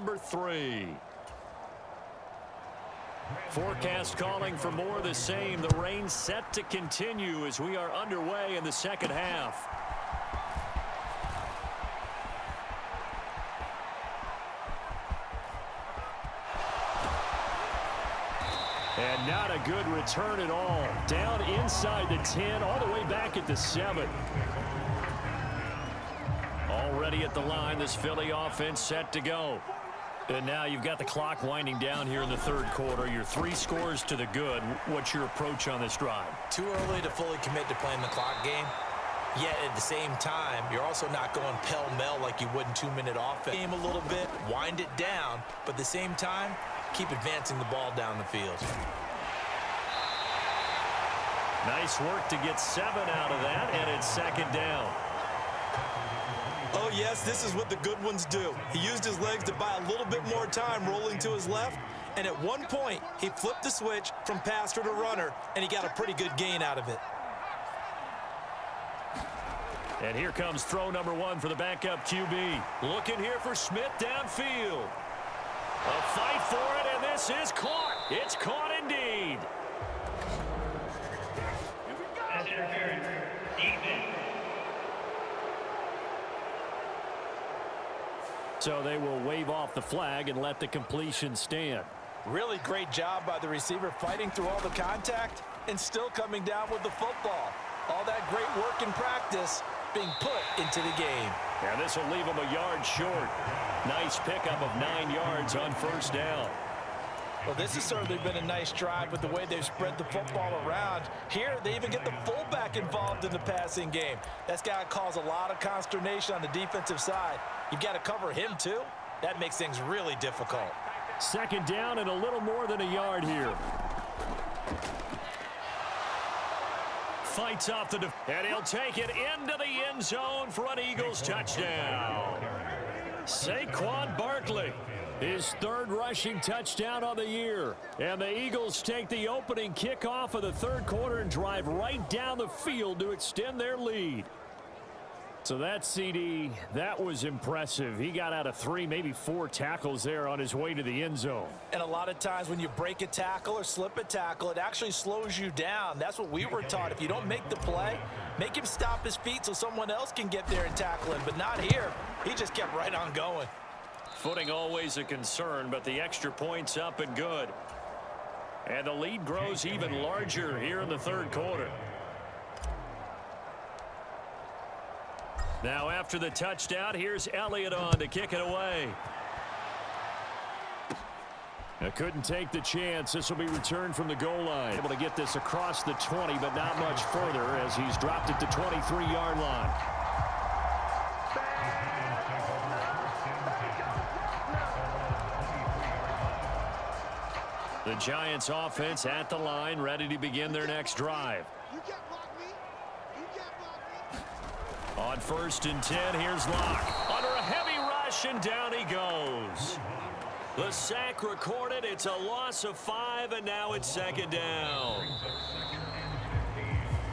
number 3. Forecast calling for more of the same. The rain set to continue as we are underway in the second half. And not a good return at all. Down inside the 10, all the way back at the 7. Already at the line, this Philly offense set to go. And now you've got the clock winding down here in the third quarter. You're 3 scores to the good. What's your approach on this drive? Too early to fully commit to playing the clock game. Yet at the same time, you're also not going pell-mell like you would in 2-minute offense. Game a little bit, wind it down, but at the same time, keep advancing the ball down the field. Nice work to get 7 out of that, and it's second down. Oh, yes, this is what the good ones do. He used his legs to buy a little bit more time rolling to his left, and at one point, he flipped the switch from passer to runner, and he got a pretty good gain out of it. And here comes throw number 1 for the backup QB. Looking here for Smith downfield. A fight for it, and this is caught. It's caught indeed. So they will wave off the flag and let the completion stand. Really great job by the receiver fighting through all the contact and still coming down with the football. All that great work in practice being put into the game. And this will leave him a yard short. Nice pickup of 9 yards on first down. Well, this has certainly been a nice drive with the way they've spread the football around. Here, they even get the fullback involved in the passing game. That's got to cause a lot of consternation on the defensive side. You've got to cover him, too. That makes things really difficult. Second down and a little more than a yard here. Fights off the and he'll take it into the end zone for an Eagles touchdown. Saquon Barkley, his 3rd rushing touchdown on the year. And the Eagles take the opening kickoff of the third quarter and drive right down the field to extend their lead. So that CD, that was impressive. He got out of 3, maybe 4 tackles there on his way to the end zone. And a lot of times when you break a tackle or slip a tackle, it actually slows you down. That's what we were taught. If you don't make the play, make him stop his feet so someone else can get there and tackle him. But not here. He just kept right on going. Footing always a concern, but the extra point's up and good. And the lead grows even larger here in the third quarter. Now after the touchdown, here's Elliott on to kick it away. Couldn't take the chance. This will be returned from the goal line. Able to get this across the 20, but not much further as he's dropped it to 23-yard line. The Giants offense at the line, ready to begin their next drive. On 1st and 10, here's Locke. Under a heavy rush, and down he goes. The sack recorded. It's a loss of 5, and now it's second down.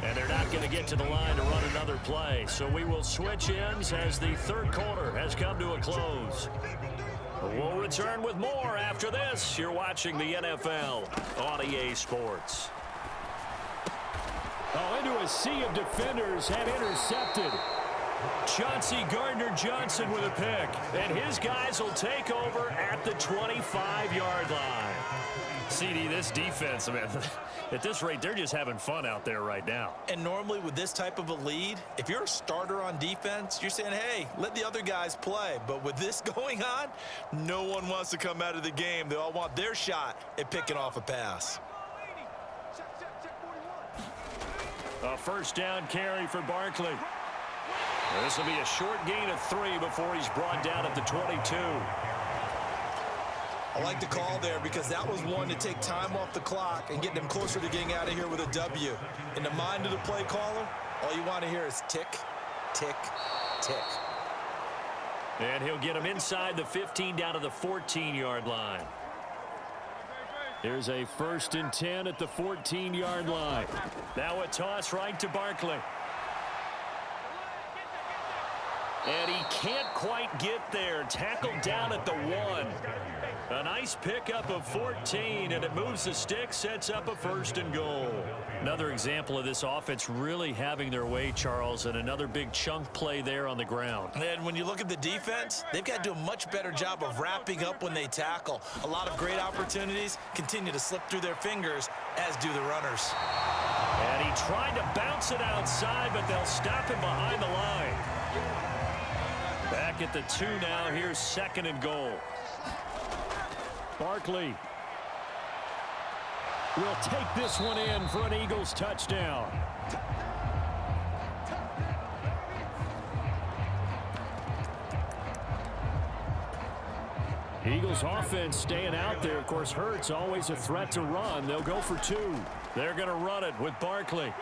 And they're not going to get to the line to run another play. So we will switch ends as the third quarter has come to a close. We'll return with more after this. You're watching the NFL on EA Sports. Oh, into a sea of defenders and intercepted. Chauncey Gardner-Johnson with a pick. And his guys will take over at the 25-yard line. CD, this defense, man, at this rate, they're just having fun out there right now. And normally with this type of a lead, if you're a starter on defense, you're saying, hey, let the other guys play. But with this going on, no one wants to come out of the game. They all want their shot at picking off a pass. A first down carry for Barkley. This will be a short gain of 3 before he's brought down at the 22. I like the call there because that was one to take time off the clock and get them closer to getting out of here with a W. In the mind of the play caller, all you want to hear is tick, tick, tick. And he'll get him inside the 15 down to the 14-yard line. Here's a 1st and 10 at the 14-yard line. Now a toss right to Barkley. And he can't quite get there. Tackled down at the 1. Nice pickup of 14, and it moves the stick, sets up a 1st and goal. Another example of this offense really having their way, Charles, and another big chunk play there on the ground. And when you look at the defense, they've got to do a much better job of wrapping up when they tackle. A lot of great opportunities continue to slip through their fingers, as do the runners. And he tried to bounce it outside, but they'll stop him behind the line. Back at the 2 now. Here's 2nd and goal. Barkley will take this one in for an Eagles touchdown. Eagles offense staying out there. Of course, Hurts always a threat to run. They'll go for 2. They're going to run it with Barkley.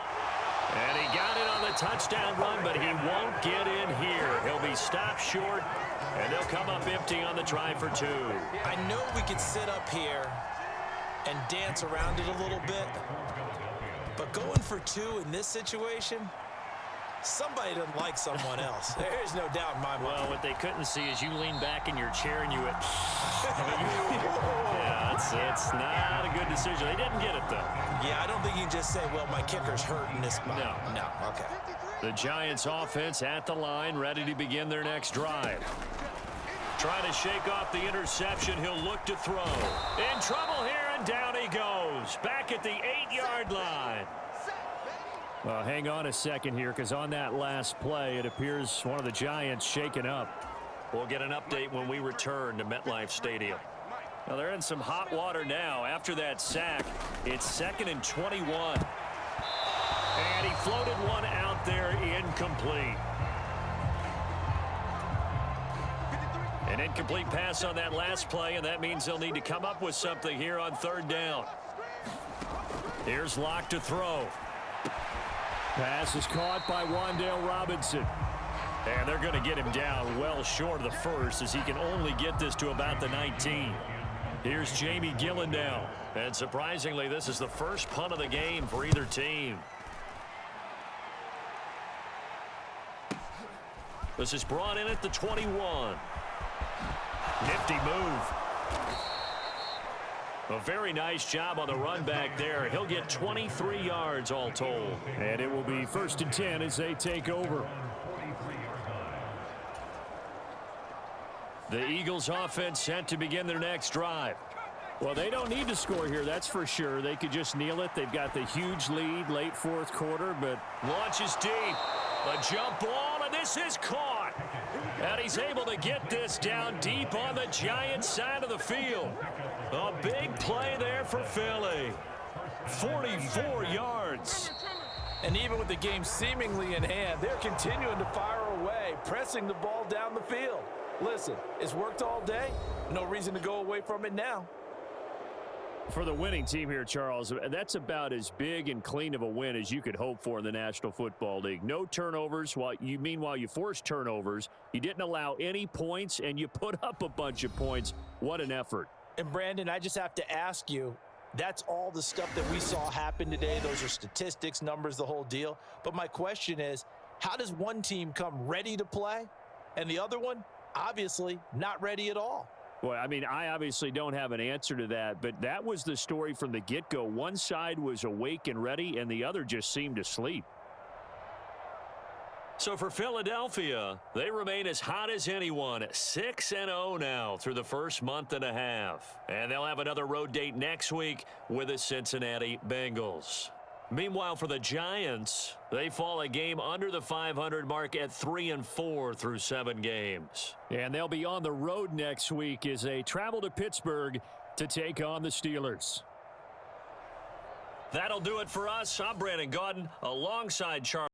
And he got it on the touchdown run, but he won't get in here. He'll be stopped short, and they'll come up empty on the try for 2. I know we could sit up here and dance around it a little bit, but going for 2 in this situation, somebody doesn't like someone else. There's no doubt in my mind. Well, what they couldn't see is you lean back in your chair and you went, yeah, it's not a good decision. They didn't get it, though. Yeah, I don't think you can just say, well, my kicker's hurt in this spot. No, okay. The Giants offense at the line, ready to begin their next drive. Trying to shake off the interception. He'll look to throw. In trouble here, and down he goes. Back at the 8-yard line. Well, hang on a second here, because on that last play, it appears one of the Giants shaken up. We'll get an update when we return to MetLife Stadium. Well, they're in some hot water now. After that sack, it's 2nd and 21. And he floated one out there, incomplete. An incomplete pass on that last play, and that means they'll need to come up with something here on 3rd down. Here's Locke to throw. Pass is caught by Wan'Dale Robinson. And they're going to get him down well short of the 1st, as he can only get this to about the 19. Here's Jamie Gillen now. And surprisingly, this is the first punt of the game for either team. This is brought in at the 21. Nifty move. A very nice job on the run back there. He'll get 23 yards all told. And it will be 1st and 10 as they take over. The Eagles offense set to begin their next drive. Well, they don't need to score here, that's for sure. They could just kneel it. They've got the huge lead late 4th quarter, but launches deep. A jump ball, and this is caught. And he's able to get this down deep on the Giants side of the field. A big play there for Philly. 44 yards. And even with the game seemingly in hand, they're continuing to fire away, pressing the ball down the field. Listen, it's worked all day. No reason to go away from it now. For the winning team here, Charles, that's about as big and clean of a win as you could hope for in the National Football League. No turnovers. Meanwhile, you forced turnovers. You didn't allow any points, and you put up a bunch of points. What an effort. And, Brandon, I just have to ask you, that's all the stuff that we saw happen today. Those are statistics, numbers, the whole deal. But my question is, how does one team come ready to play, and the other one, obviously, not ready at all? Well, I mean, I obviously don't have an answer to that, but that was the story from the get-go. One side was awake and ready, and the other just seemed to sleep. So for Philadelphia, they remain as hot as anyone, 6-0 now through the first month and a half. And they'll have another road date next week with the Cincinnati Bengals. Meanwhile, for the Giants, they fall a game under the 500 mark at 3-4 through 7 games. And they'll be on the road next week as they travel to Pittsburgh to take on the Steelers. That'll do it for us. I'm Brandon Gaudin alongside Charles.